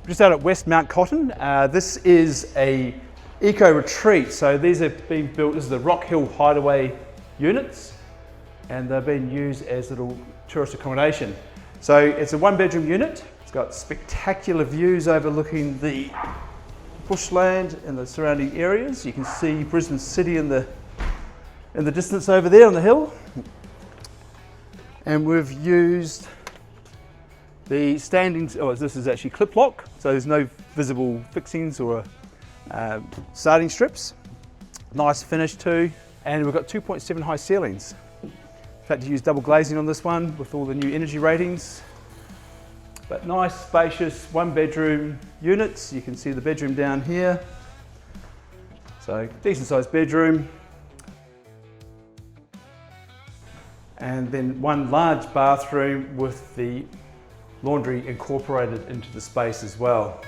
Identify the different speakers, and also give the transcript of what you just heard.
Speaker 1: Just out at West Mount Cotton. This is a eco retreat. So these are being built, this is the Rock Hill Hideaway units, and they're being used as little tourist accommodation. So it's a 1-bedroom unit. It's got spectacular views overlooking the bushland and the surrounding areas. You can see Brisbane City in the distance over there on the hill. And we've used the standings, this is actually clip lock, so there's no visible fixings or starting strips. Nice finish too, and we've got 2.7 high ceilings. Had to use double glazing on this one with all the new energy ratings. But nice, spacious, 1-bedroom units. You can see the bedroom down here. So decent sized bedroom. And then one large bathroom with the laundry incorporated into the space as well.